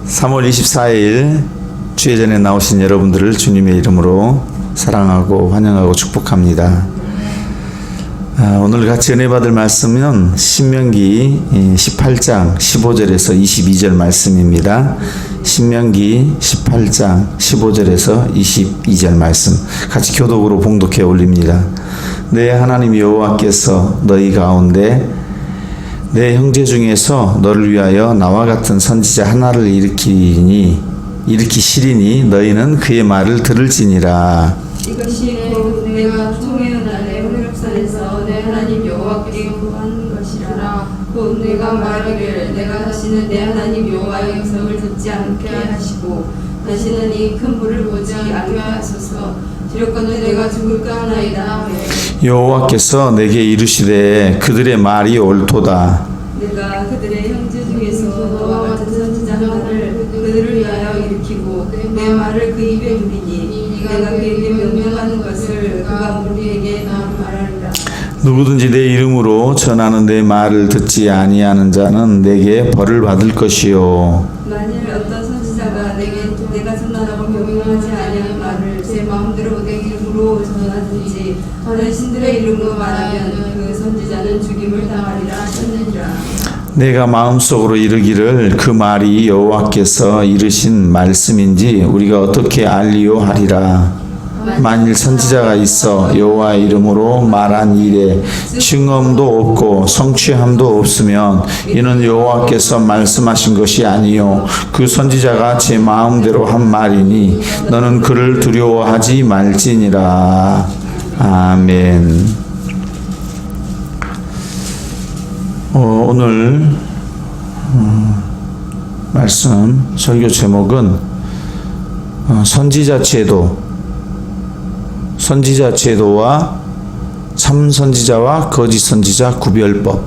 3월 24일 주의 전에 나오신 여러분들을 주님의 이름으로 사랑하고 환영하고 축복합니다. 오늘 같이 은혜 받을 말씀은 신명기 18장 15절에서 22절 말씀입니다. 신명기 18장 15절에서 22절 말씀 같이 교독으로 봉독해 올립니다. 내 하나님 여호와께서 너희 가운데 내 형제 중에서 너를 위하여 나와 같은 선지자 하나를 일으키시리니 너희는 그의 말을 들을지니라. 이것이 곧 내가 총회의 날에 호렙산에서 내 하나님 여호와께 구한 것이라. 곧 내가 말하기를 내가 다시는 내 하나님 여호와의 음성을 듣지 않게 하시고 다시는 이 큰 불을 보지 않게 하소서. 두렵건대 내가 죽을까 하나이다. 여호와께서 내게 이르시되 그들의 말이 옳도다. 내가 그들의 형제 중에서 너와 같은 선지자 하나를 그들을 위하여 일으키고 내 말을 그 입에 두리니 내가 그에게 명령하는 것을 그가 우리에게 말하리라. 누구든지 내 이름으로 전하는 내 말을 듣지 아니하는 자는 내게 벌을 받을 것이요. 만일 어떤 선지자가 내가 전하라고 명령하지 아니하는 말을 제 마음대로 내 이름으로 전하든지 다른 신들의 이름으로 말하면 그 선지자는 죽임을 당하리라 하셨느니라. 내가 마음속으로 이르기를 그 말이 여호와께서 이르신 말씀인지 우리가 어떻게 알리요 하리라. 만일 선지자가 있어 여호와의 이름으로 말한 일에 증언도 없고 성취함도 없으면 이는 여호와께서 말씀하신 것이 아니요 그 선지자가 제 마음대로 한 말이니 너는 그를 두려워하지 말지니라. 아멘. 오늘 말씀 설교 제목은 선지자 제도와 참 선지자와 거짓 선지자 구별법.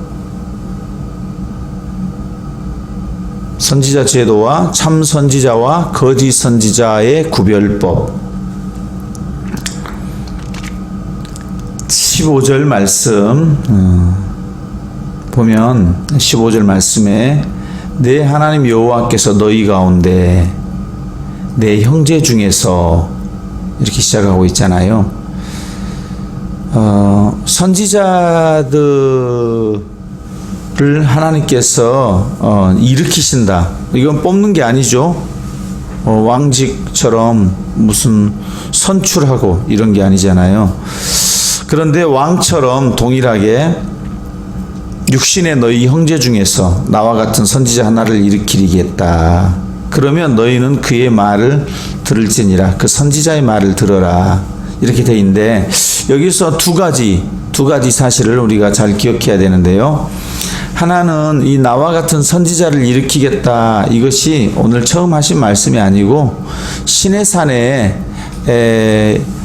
선지자 제도와 참 선지자와 거짓 선지자의 구별법. 15절 말씀 보면 15절 말씀에 내 하나님 여호와께서 너희 가운데 내 형제 중에서 이렇게 시작하고 있잖아요. 선지자들을 하나님께서 일으키신다. 이건 뽑는 게 아니죠. 왕직처럼 무슨 선출하고 이런 게 아니잖아요. 그런데 왕처럼 동일하게 육신의 너희 형제 중에서 나와 같은 선지자 하나를 일으키리겠다. 그러면 너희는 그의 말을 들을지니라. 그 선지자의 말을 들어라. 이렇게 돼 있는데 여기서 두 가지 사실을 우리가 잘 기억해야 되는데요. 하나는 이 나와 같은 선지자를 일으키겠다. 이것이 오늘 처음 하신 말씀이 아니고 시내산에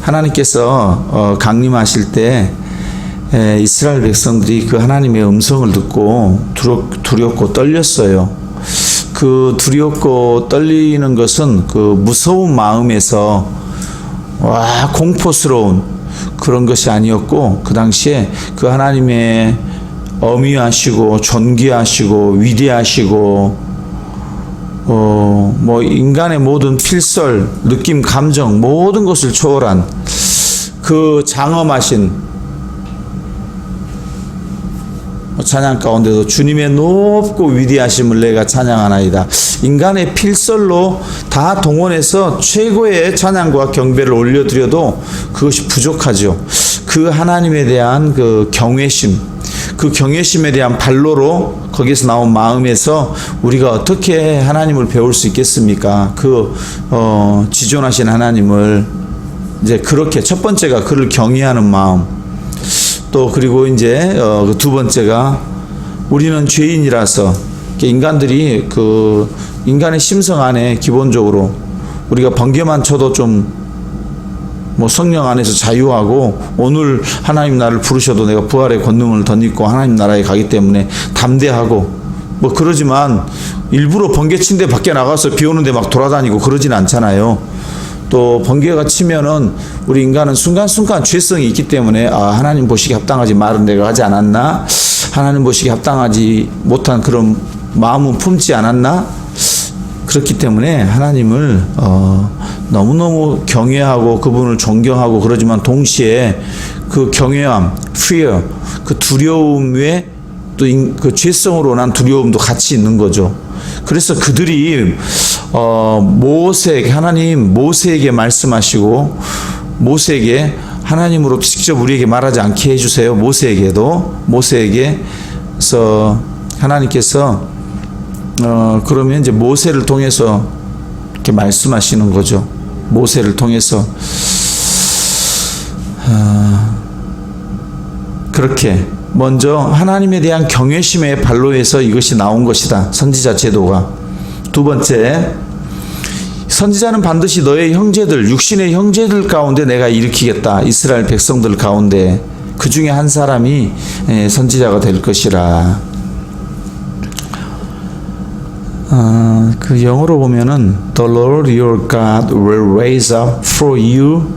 하나님께서 강림하실 때 이스라엘 백성들이 그 하나님의 음성을 듣고 두렵고 떨렸어요. 그 두렵고 떨리는 것은 그 무서운 마음에서 공포스러운 그런 것이 아니었고 그 당시에 그 하나님의 어미하시고 존귀하시고 위대하시고 인간의 모든 필설, 느낌, 감정 모든 것을 초월한 그 장엄하신 찬양 가운데도 주님의 높고 위대하심을 내가 찬양하나이다. 인간의 필설로 다 동원해서 최고의 찬양과 경배를 올려드려도 그것이 부족하죠. 그 하나님에 대한 그 경외심, 그 경외심에 대한 발로로 거기서 나온 마음에서 우리가 어떻게 하나님을 배울 수 있겠습니까? 그 지존하신 하나님을 이제 그렇게 첫 번째가 그를 경외하는 마음. 또 그리고 이제 두 번째가 우리는 죄인이라서 인간들이 그 인간의 심성 안에 기본적으로 우리가 번개만 쳐도 좀 성령 안에서 자유하고 오늘 하나님 나를 부르셔도 내가 부활의 권능을 덧입고 하나님 나라에 가기 때문에 담대하고 그러지만 일부러 번개 친 데 밖에 나가서 비 오는데 막 돌아다니고 그러진 않잖아요. 또 번개가 치면은 우리 인간은 순간순간 죄성이 있기 때문에 하나님 보시기에 합당하지 말은 내가 하지 않았나? 하나님 보시기에 합당하지 못한 그런 마음은 품지 않았나? 그렇기 때문에 하나님을 너무너무 경외하고 그분을 존경하고 그러지만 동시에 그 경외함, fear, 그 두려움에 또 그 죄성으로 난 두려움도 같이 있는 거죠. 그래서 그들이 하나님 모세에게 말씀하시고 모세에게 하나님으로 직접 우리에게 말하지 않게 해주세요. 모세에게서 하나님께서 그러면 이제 모세를 통해서 이렇게 말씀하시는 거죠. 모세를 통해서 그렇게 먼저 하나님에 대한 경외심의 발로에서 이것이 나온 것이다. 선지자 제도가. 두 번째, 선지자는 반드시 너의 형제들, 육신의 형제들 가운데 내가 일으키겠다. 이스라엘 백성들 가운데 그 중에 한 사람이 선지자가 될 것이라. 그 영어로 보면은 The Lord your God will raise up for you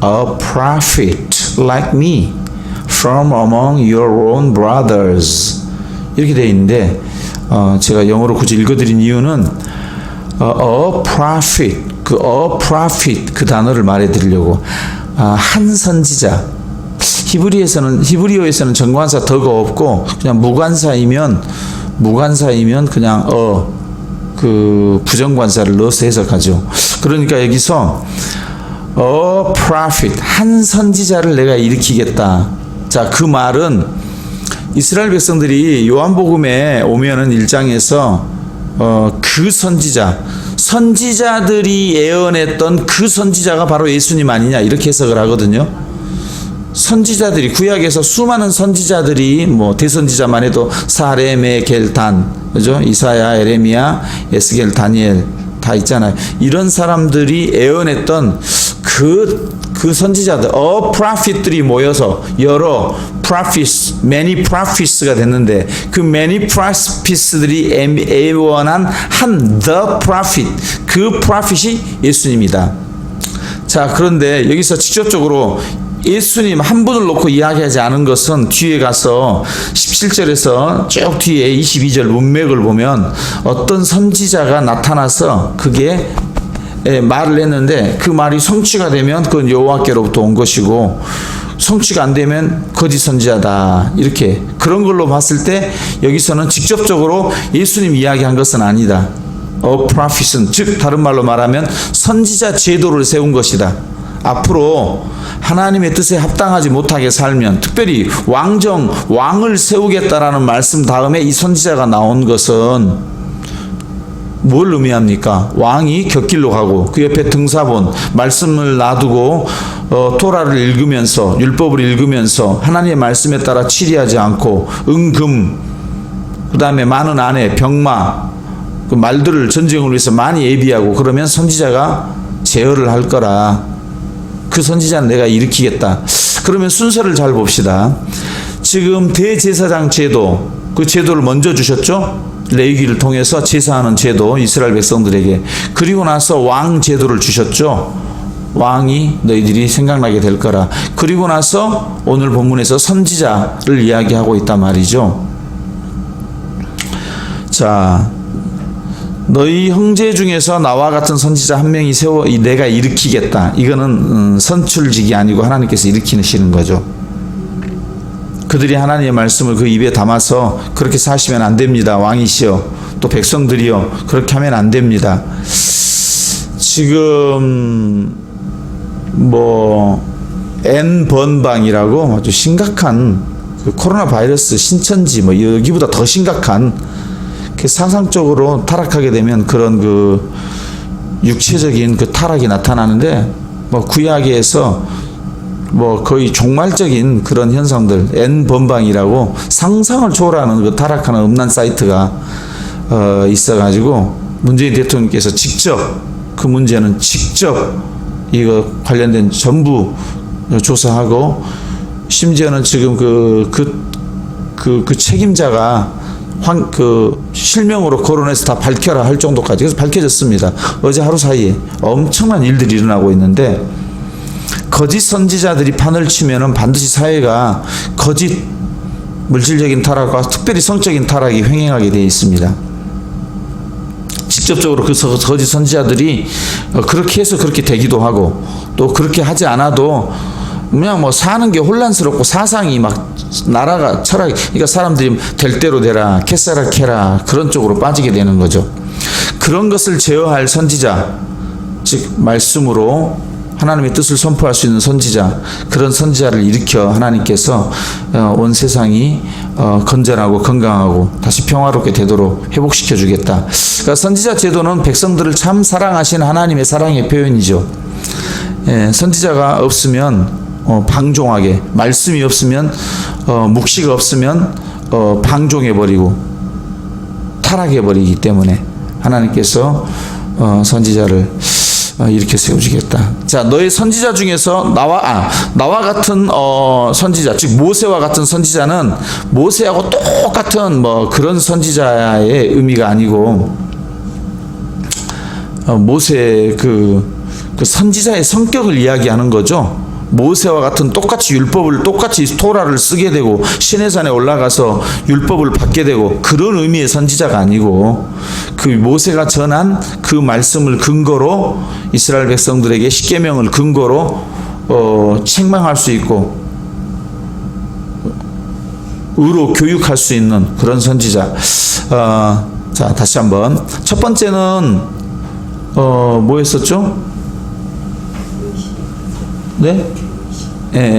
a prophet like me from among your own brothers. 이렇게 되어 있는데 제가 영어로 굳이 읽어드린 이유는 a prophet, 그 단어를 말해드리려고. 한 선지자. 히브리어에서는 정관사 더가 없고 그냥 무관사이면 그냥 그 부정관사를 넣어서 해석하죠. 그러니까 여기서 prophet, 한 선지자를 내가 일으키겠다. 자, 그 말은 이스라엘 백성들이 요한복음에 오면은 1장에서 그 선지자들이 예언했던 그 선지자가 바로 예수님 아니냐 이렇게 해석을 하거든요. 선지자들이 구약에서 수많은 선지자들이 뭐 대선지자만 해도 사레메 겔단, 그죠? 이사야, 에레미야, 에스겔, 다니엘 다 있잖아요. 이런 사람들이 예언했던 그 선지자들, prophet들이 모여서 여러 prophets, many prophets가 됐는데 그 many prophets들이 예언한 한 the prophet, 그 prophet이 예수님이다. 자, 그런데 여기서 직접적으로 예수님 한 분을 놓고 이야기하지 않은 것은 뒤에 가서 17절에서 쭉 뒤에 22절 문맥을 보면 어떤 선지자가 나타나서 그게 말을 했는데 그 말이 성취가 되면 그건 여호와께로부터 온 것이고 성취가 안 되면 거짓 선지자다. 이렇게 그런 걸로 봤을 때 여기서는 직접적으로 예수님 이야기한 것은 아니다. prophet은 즉 다른 말로 말하면 선지자 제도를 세운 것이다. 앞으로 하나님의 뜻에 합당하지 못하게 살면 특별히 왕을 세우겠다라는 말씀 다음에 이 선지자가 나온 것은 뭘 의미합니까? 왕이 곁길로 가고 그 옆에 등사본 말씀을 놔두고 토라를 읽으면서 율법을 읽으면서 하나님의 말씀에 따라 치리하지 않고 은금 그 다음에 많은 아내 병마 그 말들을 전쟁을 위해서 많이 예비하고 그러면 선지자가 제어를 할 거라. 그 선지자는 내가 일으키겠다. 그러면 순서를 잘 봅시다. 지금 대제사장 제도, 그 제도를 먼저 주셨죠? 레위기를 통해서 제사하는 제도, 이스라엘 백성들에게. 그리고 나서 왕 제도를 주셨죠? 왕이 너희들이 생각나게 될 거라. 그리고 나서 오늘 본문에서 선지자를 이야기하고 있단 말이죠. 자, 너희 형제 중에서 나와 같은 선지자 한 명이 내가 일으키겠다. 이거는 선출직이 아니고 하나님께서 일으키시는 거죠. 그들이 하나님의 말씀을 그 입에 담아서 그렇게 사시면 안 됩니다. 왕이시여 또 백성들이여 그렇게 하면 안 됩니다. 지금 N번방이라고 아주 심각한 그 코로나 바이러스 신천지 여기보다 더 심각한 상상적으로 타락하게 되면 그런 그 육체적인 그 타락이 나타나는데 구약에서 거의 종말적인 그런 현상들 N번방이라고 상상을 초월하는 그 타락하는 음란 사이트가 있어가지고 문재인 대통령께서 직접 그 문제는 직접 이거 관련된 전부 조사하고 심지어는 지금 그 책임자가 실명으로 거론해서 다 밝혀라 할 정도까지 그래서 밝혀졌습니다. 어제 하루 사이에 엄청난 일들이 일어나고 있는데 거짓 선지자들이 판을 치면은 반드시 사회가 거짓 물질적인 타락과 특별히 성적인 타락이 횡행하게 되어 있습니다. 직접적으로 그 거짓 선지자들이 그렇게 해서 그렇게 되기도 하고, 또 그렇게 하지 않아도 그냥 뭐 사는 게 혼란스럽고 사상이 막 나라가 철학이, 그러니까 사람들이 될 대로 되라, 캐사라 캐라, 그런 쪽으로 빠지게 되는 거죠. 그런 것을 제어할 선지자, 즉 말씀으로 하나님의 뜻을 선포할 수 있는 선지자, 그런 선지자를 일으켜 하나님께서 온 세상이 건전하고 건강하고 다시 평화롭게 되도록 회복시켜 주겠다. 그러니까 선지자 제도는 백성들을 참 사랑하신 하나님의 사랑의 표현이죠. 선지자가 없으면 방종하게, 말씀이 없으면 묵시가 없으면 방종해버리고 타락해버리기 때문에 하나님께서 선지자를 이렇게 세워주겠다. 자, 너의 선지자 중에서 나와 같은 선지자, 즉 모세와 같은 선지자는 모세하고 똑같은 뭐 그런 선지자의 의미가 아니고, 모세 그 선지자의 성격을 이야기하는 거죠. 모세와 같은 똑같이 율법을, 똑같이 토라를 쓰게 되고 시내산에 올라가서 율법을 받게 되고, 그런 의미의 선지자가 아니고, 그 모세가 전한 그 말씀을 근거로 이스라엘 백성들에게 십계명을 근거로 책망할 수 있고 의로 교육할 수 있는 그런 선지자. 자, 다시 한번. 첫 번째는 뭐였었죠? 네?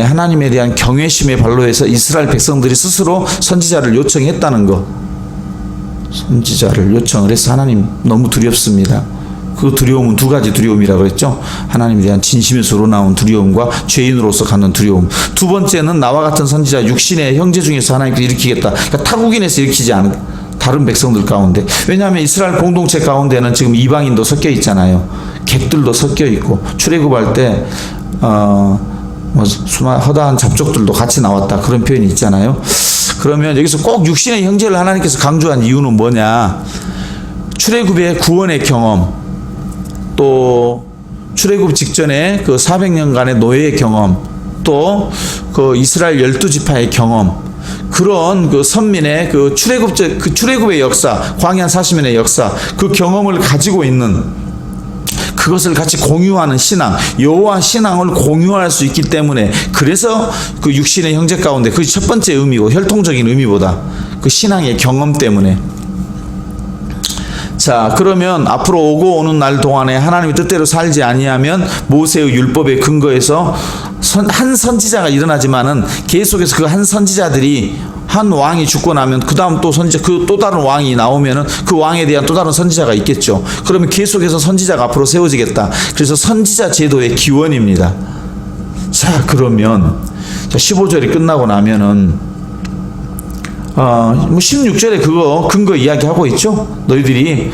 하나님에 대한 경외심의 발로 해서 이스라엘 백성들이 스스로 선지자를 요청했다는 거. 선지자를 요청을 해서 하나님 너무 두렵습니다. 그 두려움은 두 가지 두려움이라고 했죠. 하나님에 대한 진심에서 우러나온 두려움과 죄인으로서 갖는 두려움. 두 번째는 나와 같은 선지자, 육신의 형제 중에서 하나님께서 일으키겠다. 그러니까 타국인에서 일으키지 않은 다른 백성들 가운데. 왜냐하면 이스라엘 공동체 가운데는 지금 이방인도 섞여 있잖아요. 객들도 섞여 있고, 출애굽할 때 허다한 잡족들도 같이 나왔다, 그런 표현이 있잖아요. 그러면 여기서 꼭 육신의 형제를 하나님께서 강조한 이유는 뭐냐? 출애굽의 구원의 경험, 또 출애굽 직전에 그 400년간의 노예의 경험, 또 그 이스라엘 12지파의 경험, 그런 그 선민의 그 출애굽의 역사, 광야 40년의 역사, 그 경험을 가지고 있는, 그것을 같이 공유하는 신앙, 여호와 신앙을 공유할 수 있기 때문에, 그래서 그 육신의 형제 가운데 그 첫 번째 의미고, 혈통적인 의미보다 그 신앙의 경험 때문에. 자, 그러면 앞으로 오고 오는 날 동안에 하나님의 뜻대로 살지 아니하면 모세의 율법에 근거해서 한 선지자가 일어나지만은 계속해서 그 한 선지자들이, 한 왕이 죽고 나면 그 다음 또 선지자, 그 또 다른 왕이 나오면은 그 왕에 대한 또 다른 선지자가 있겠죠. 그러면 계속해서 선지자가 앞으로 세워지겠다. 그래서 선지자 제도의 기원입니다. 자, 그러면 15절이 끝나고 나면은 16절에 그거 근거 이야기하고 있죠. 너희들이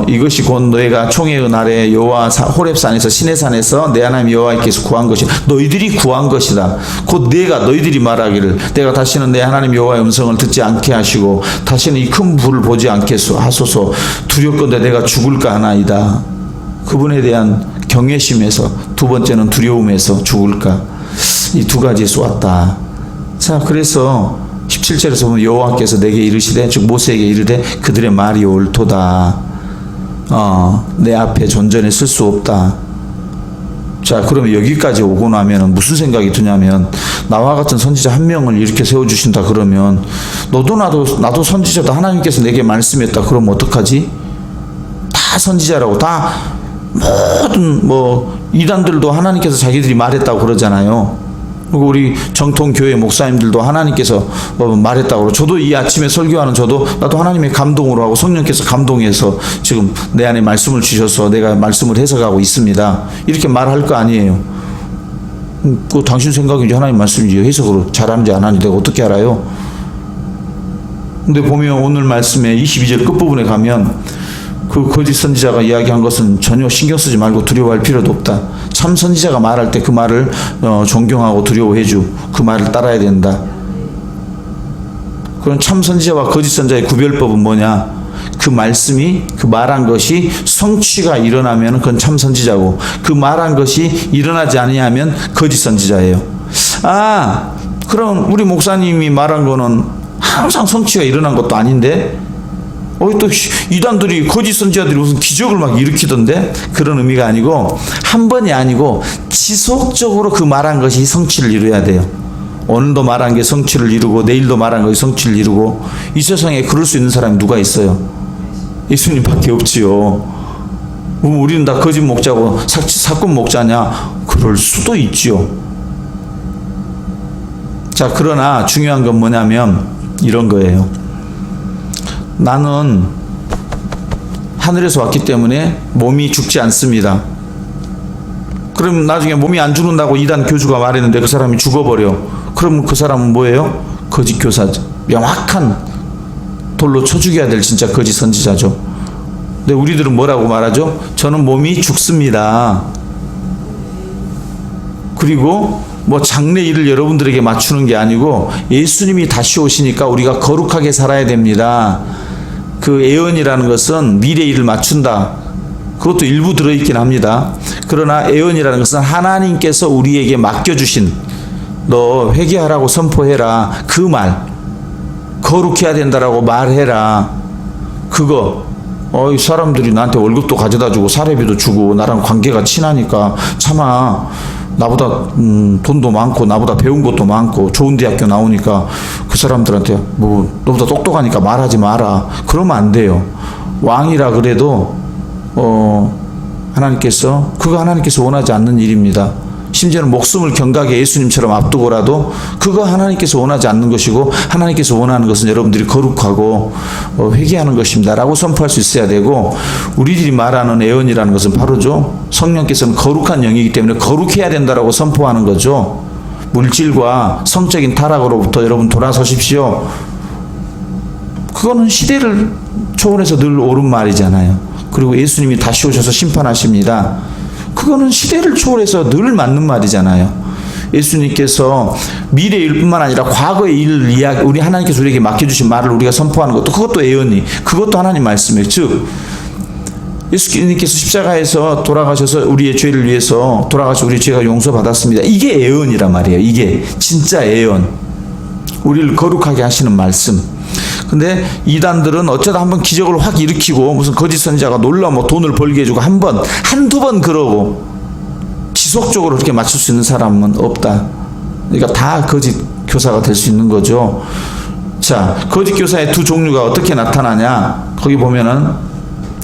이것이 곧 너희가 총회의 날에 여호와 호렙산에서 시내산에서 내 하나님 여호와께서 구한 것이, 너희들이 구한 것이다. 곧 너희들이 말하기를 내가 다시는 내 하나님 여호와의 음성을 듣지 않게 하시고 다시는 이 큰 불을 보지 않게 하소서. 두렵건대 내가 죽을까 하나이다. 그분에 대한 경외심에서, 두 번째는 두려움에서 죽을까, 이 두 가지에 쏘았다. 자, 그래서 17절에서 보면 여호와께서 내게 이르시되, 즉 모세에게 이르되 그들의 말이 옳도다. 내 앞에 존전에 쓸 수 없다. 자, 그러면 여기까지 오고 나면 무슨 생각이 드냐면, 나와 같은 선지자 한 명을 이렇게 세워주신다 그러면 너도 나도 선지자다, 하나님께서 내게 말씀했다, 그러면 어떡하지? 다 선지자라고, 다 모든 이단들도 하나님께서 자기들이 말했다고 그러잖아요. 그리고 우리 정통교회 목사님들도 하나님께서 말했다고. 저도 이 아침에 설교하는 나도 하나님의 감동으로 하고 성령께서 감동해서 지금 내 안에 말씀을 주셔서 내가 말씀을 해석하고 있습니다, 이렇게 말할 거 아니에요. 그 당신 생각이지 하나님 말씀이지, 해석으로 잘하는지 안 하는지 내가 어떻게 알아요? 근데 보면 오늘 말씀에 22절 끝부분에 가면 그 거짓 선지자가 이야기한 것은 전혀 신경 쓰지 말고 두려워할 필요도 없다. 참 선지자가 말할 때 그 말을 존경하고 두려워해주, 그 말을 따라야 된다. 그럼 참 선지자와 거짓 선지자의 구별법은 뭐냐? 그 말씀이, 그 말한 것이 성취가 일어나면 그건 참 선지자고, 그 말한 것이 일어나지 아니하면 거짓 선지자예요. 그럼 우리 목사님이 말한 거는 항상 성취가 일어난 것도 아닌데, 또 이단들이 거짓 선지자들이 무슨 기적을 막 일으키던데 그런 의미가 아니고 한 번이 아니고 지속적으로 그 말한 것이 성취를 이루어야 돼요. 오늘도 말한 게 성취를 이루고 내일도 말한 것이 성취를 이루고 이 세상에 그럴 수 있는 사람이 누가 있어요? 예수님밖에 없지요. 우리는 다 거짓 목자고 사건 목자냐? 그럴 수도 있지요. 자, 그러나 중요한 건 뭐냐면 이런 거예요. 나는 하늘에서 왔기 때문에 몸이 죽지 않습니다. 그럼 나중에 몸이 안 죽는다고 이단 교주가 말했는데 그 사람이 죽어버려. 그러면 그 사람은 뭐예요? 거짓 교사죠. 명확한 돌로 쳐 죽여야 될 진짜 거짓 선지자죠. 근데 우리들은 뭐라고 말하죠? 저는 몸이 죽습니다. 그리고 뭐 장래일을 여러분들에게 맞추는 게 아니고 예수님이 다시 오시니까 우리가 거룩하게 살아야 됩니다. 그 예언이라는 것은 미래일을 맞춘다. 그것도 일부 들어있긴 합니다. 그러나 예언이라는 것은 하나님께서 우리에게 맡겨주신 너 회개하라고 선포해라. 그 말. 거룩해야 된다라고 말해라. 그거. 이 사람들이 나한테 월급도 가져다 주고 사례비도 주고 나랑 관계가 친하니까 차마 나보다 돈도 많고 나보다 배운 것도 많고 좋은 대학교 나오니까 그 사람들한테 뭐 너보다 똑똑하니까 말하지 마라. 그러면 안 돼요. 왕이라 그래도 하나님께서 원하지 않는 일입니다. 심지어는 목숨을 경각에 예수님처럼 앞두고라도 그거 하나님께서 원하지 않는 것이고 하나님께서 원하는 것은 여러분들이 거룩하고 회개하는 것입니다 라고 선포할 수 있어야 되고 우리들이 말하는 예언이라는 것은 바로죠. 성령께서는 거룩한 영이기 때문에 거룩해야 된다라고 선포하는 거죠. 물질과 성적인 타락으로부터 여러분 돌아서십시오. 그거는 시대를 초월해서 늘 옳은 말이잖아요. 그리고 예수님이 다시 오셔서 심판하십니다. 그거는 시대를 초월해서 늘 맞는 말이잖아요. 예수님께서 미래의 일뿐만 아니라 과거의 일을 이야기, 우리 하나님께서 우리에게 맡겨주신 말을 우리가 선포하는 것도 그것도 예언이, 그것도 하나님 말씀이에요. 즉 예수님께서 십자가에서 돌아가셔서 우리의 죄를 위해서 돌아가셔서 우리의 죄가 용서받았습니다. 이게 예언이란 말이에요. 이게 진짜 예언. 우리를 거룩하게 하시는 말씀. 근데 이단들은 어쩌다 한번 기적을 확 일으키고 무슨 거짓 선지자가 놀라 뭐 돈을 벌게 해주고 한두 번 그러고 지속적으로 그렇게 맞출 수 있는 사람은 없다. 그러니까 다 거짓 교사가 될 수 있는 거죠. 자, 거짓 교사의 두 종류가 어떻게 나타나냐? 거기 보면은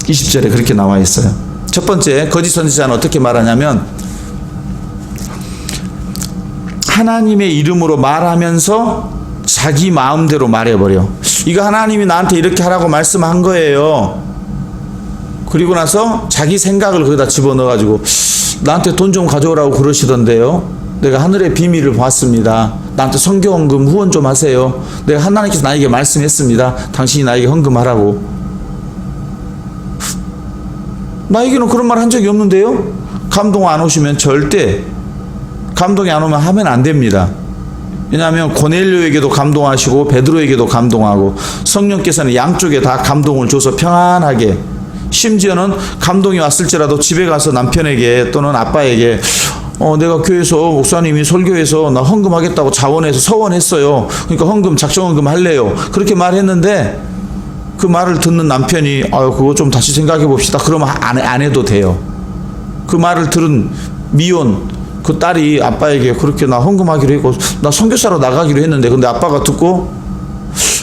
20절에 그렇게 나와 있어요. 첫 번째, 거짓 선지자는 어떻게 말하냐면 하나님의 이름으로 말하면서 자기 마음대로 말해버려. 이거 하나님이 나한테 이렇게 하라고 말씀한 거예요. 그리고 나서 자기 생각을 거기다 집어넣어가지고 나한테 돈 좀 가져오라고 그러시던데요. 내가 하늘의 비밀을 봤습니다. 나한테 선교헌금 후원 좀 하세요. 내가 하나님께서 나에게 말씀했습니다. 당신이 나에게 헌금하라고. 나에게는 그런 말 한 적이 없는데요. 감동 안 오시면 절대 감동이 안 오면 하면 안 됩니다. 왜냐하면 고넬료에게도 감동하시고 베드로에게도 감동하고 성령께서는 양쪽에 다 감동을 줘서 평안하게, 심지어는 감동이 왔을지라도 집에 가서 남편에게 또는 아빠에게 내가 교회에서 목사님이 설교해서 나 헌금하겠다고 자원해서 서원했어요. 그러니까 헌금 작정헌금 할래요. 그렇게 말했는데 그 말을 듣는 남편이 그거 좀 다시 생각해 봅시다. 그러면 안 해도 돼요. 그 말을 들은 미혼 그 딸이 아빠에게 그렇게 나 헌금하기로 했고 나 선교사로 나가기로 했는데 근데 아빠가 듣고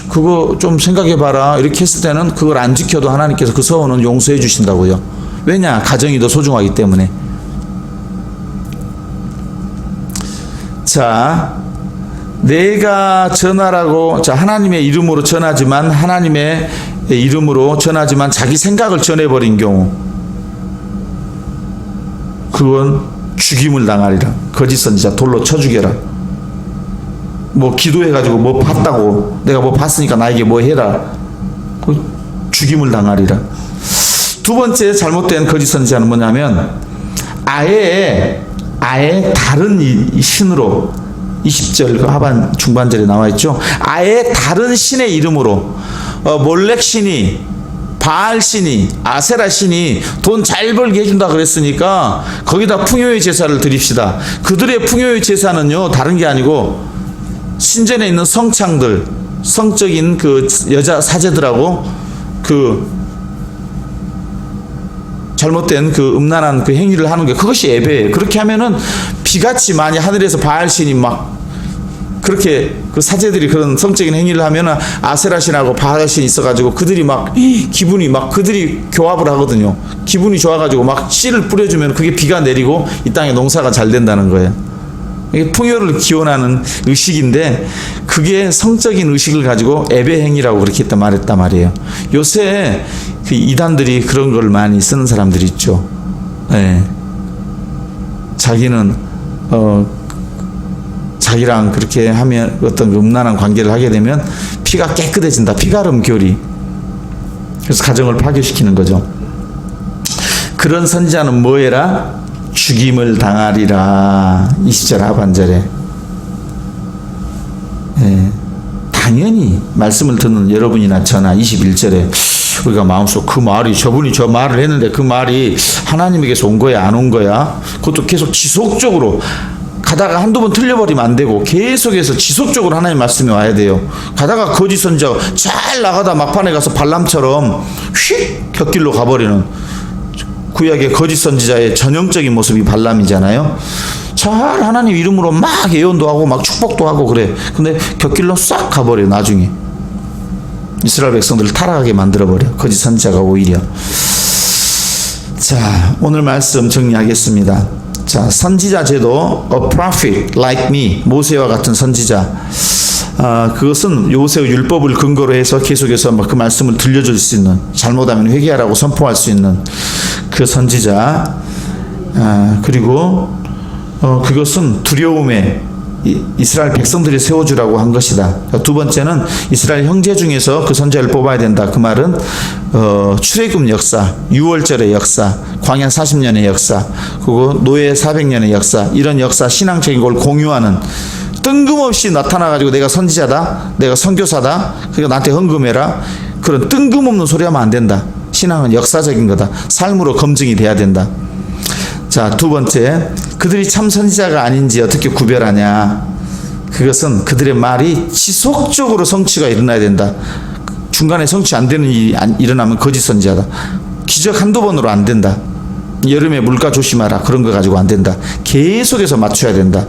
그거 좀 생각해봐라 이렇게 했을 때는 그걸 안 지켜도 하나님께서 그 서원은 용서해 주신다고요. 왜냐? 가정이 더 소중하기 때문에. 자, 내가 전하라고, 자, 하나님의 이름으로 전하지만 자기 생각을 전해버린 경우 그건 죽임을 당하리라. 거짓 선지자 돌로 쳐 죽여라. 뭐 기도해가지고 뭐 봤다고 내가 뭐 봤으니까 나에게 뭐 해라. 죽임을 당하리라. 두 번째 잘못된 거짓 선지자는 뭐냐면 아예 다른 신으로 20절 그 하반 중반절에 나와 있죠. 아예 다른 신의 이름으로 몰렉 신이, 바알 신이, 아세라 신이 돈 잘 벌게 해준다 그랬으니까 거기다 풍요의 제사를 드립시다. 그들의 풍요의 제사는요 다른 게 아니고 신전에 있는 성창들, 성적인 그 여자 사제들하고 그 잘못된 그 음란한 그 행위를 하는 게 그것이 예배예요. 그렇게 하면은 비같이 많이 하늘에서 바알신이 막 그렇게 그 사제들이 그런 성적인 행위를 하면은 아세라신하고 바알신이 있어가지고 그들이 막 기분이 막 그들이 교합을 하거든요. 기분이 좋아가지고 막 씨를 뿌려주면 그게 비가 내리고 이 땅에 농사가 잘 된다는 거예요. 이게 풍요를 기원하는 의식인데 그게 성적인 의식을 가지고 예배 행위라고 그렇게 말했단 말이에요. 요새 그 이단들이 그런 걸 많이 쓰는 사람들이 있죠. 예. 자기는 자기랑 그렇게 하면 어떤 음란한 관계를 하게 되면 피가 깨끗해진다. 피가름 교리. 그래서 가정을 파괴시키는 거죠. 그런 선지자는 뭐해라? 죽임을 당하리라. 20절 하반절에. 예. 당연히 말씀을 듣는 여러분이나 저나 21절에 우리가 마음속 그 말이 저분이 저 말을 했는데 그 말이 하나님에게서 온 거야 안 온 거야? 그것도 계속 지속적으로 가다가 한두 번 틀려버리면 안 되고 계속해서 지속적으로 하나님 말씀이 와야 돼요. 가다가 거짓 선지자가 잘 나가다 막판에 가서 발람처럼 휙 곁길로 가버리는 구약의 거짓 선지자의 전형적인 모습이 발람이잖아요. 잘 하나님 이름으로 막 예언도 하고 막 축복도 하고 그래. 근데 곁길로 싹 가버려. 나중에 이스라엘 백성들을 타락하게 만들어버려. 거짓 선지자가 오히려. 자, 오늘 말씀 정리하겠습니다. 자, 선지자 제도, a prophet like me, 모세와 같은 선지자. 그것은 모세의 율법을 근거로 해서 계속해서 막 그 말씀을 들려줄 수 있는, 잘못하면 회개하라고 선포할 수 있는 그 선지자. 그리고 그것은 두려움에 이스라엘 백성들이 세워주라고 한 것이다. 두 번째는 이스라엘 형제 중에서 그 선지자를 뽑아야 된다. 그 말은 출애굽 역사, 6월절의 역사, 광야 40년의 역사, 그리고 노예 400년의 역사, 이런 역사 신앙적인 걸 공유하는, 뜬금없이 나타나가지고 내가 선지자다, 내가 선교사다, 그러니까 나한테 헌금해라, 그런 뜬금없는 소리 하면 안 된다. 신앙은 역사적인 거다. 삶으로 검증이 돼야 된다. 자, 두 번째, 그들이 참 선지자가 아닌지 어떻게 구별하냐? 그것은 그들의 말이 지속적으로 성취가 일어나야 된다. 중간에 성취 안 되는 일이 일어나면 거짓 선지자다. 기적 한두 번으로 안 된다. 여름에 물가 조심하라, 그런 거 가지고 안 된다. 계속해서 맞춰야 된다.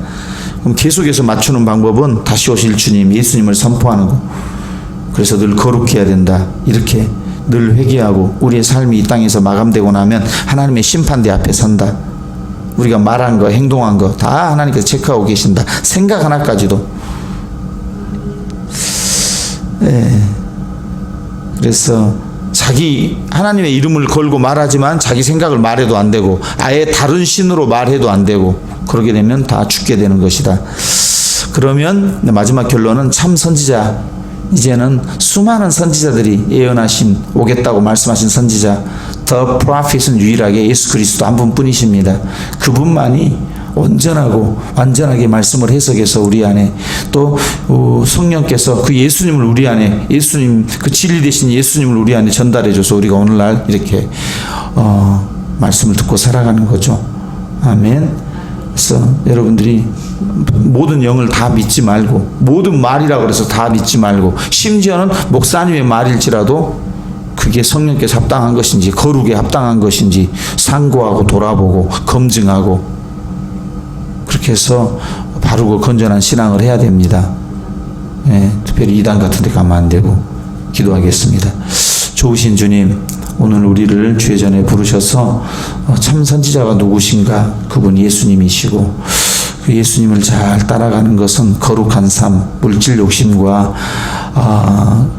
그럼 계속해서 맞추는 방법은 다시 오실 주님, 예수님을 선포하는 거. 그래서 늘 거룩해야 된다. 이렇게 늘 회개하고 우리의 삶이 이 땅에서 마감되고 나면 하나님의 심판대 앞에 선다. 우리가 말한 거, 행동한 거 다 하나님께서 체크하고 계신다. 생각 하나까지도. 그래서 자기 하나님의 이름을 걸고 말하지만 자기 생각을 말해도 안 되고 아예 다른 신으로 말해도 안 되고 그러게 되면 다 죽게 되는 것이다. 그러면 마지막 결론은 참 선지자, 이제는 수많은 선지자들이 예언하신 오겠다고 말씀하신 선지자, The Prophet은 유일하게 예수 그리스도 한 분뿐이십니다. 그분만이 온전하고 완전하게 말씀을 해석해서 우리 안에 또 성령께서 그 예수님을 우리 안에, 예수님 그 진리 되신 예수님을 우리 안에 전달해줘서 우리가 오늘날 이렇게 말씀을 듣고 살아가는 거죠. 아멘. 그래서 여러분들이 모든 영을 다 믿지 말고, 모든 말이라고 해서 다 믿지 말고, 심지어는 목사님의 말일지라도 그게 성령께서 합당한 것인지 거룩에 합당한 것인지 상고하고 돌아보고 검증하고 그렇게 해서 바르고 건전한 신앙을 해야 됩니다. 특별히 이단 같은 데 가면 안 되고. 기도하겠습니다. 좋으신 주님, 오늘 우리를 주의 전에 부르셔서 참 선지자가 누구신가? 그분 예수님이시고, 그 예수님을 잘 따라가는 것은 거룩한 삶, 물질 욕심과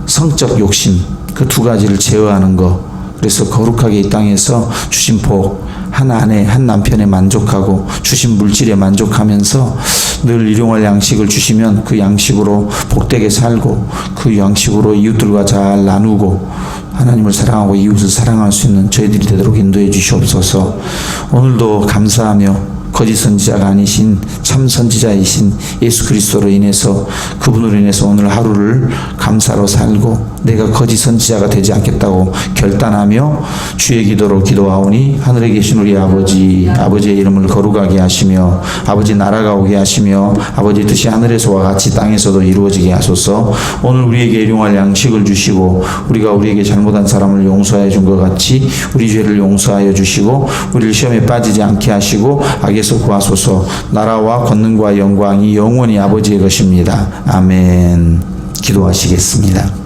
성적 욕심, 그 두 가지를 제어하는 것. 그래서 거룩하게 이 땅에서 주신 복, 한 아내, 한 남편에 만족하고 주신 물질에 만족하면서 늘 일용할 양식을 주시면 그 양식으로 복되게 살고 그 양식으로 이웃들과 잘 나누고 하나님을 사랑하고 이웃을 사랑할 수 있는 저희들이 되도록 인도해 주시옵소서. 오늘도 감사하며 거짓 선지자가 아니신 참 선지자이신 예수 그리스도로 인해서 그분으로 인해서 오늘 하루를 감사로 살고 내가 거짓 선지자가 되지 않겠다고 결단하며 주의 기도로 기도하오니 하늘에 계신 우리 아버지의 이름을 거룩하게 하시며 아버지 나라가 오게 하시며 아버지 뜻이 하늘에서와 같이 땅에서도 이루어지게 하소서. 오늘 우리에게 일용할 양식을 주시고 우리가 우리에게 잘못한 사람을 용서해 준 것 같이 우리 죄를 용서하여 주시고 우리를 시험에 빠지지 않게 하시고 악에서 구하소서. 나라와 권능과 영광이 영원히 아버지의 것입니다. 아멘. 기도하시겠습니다.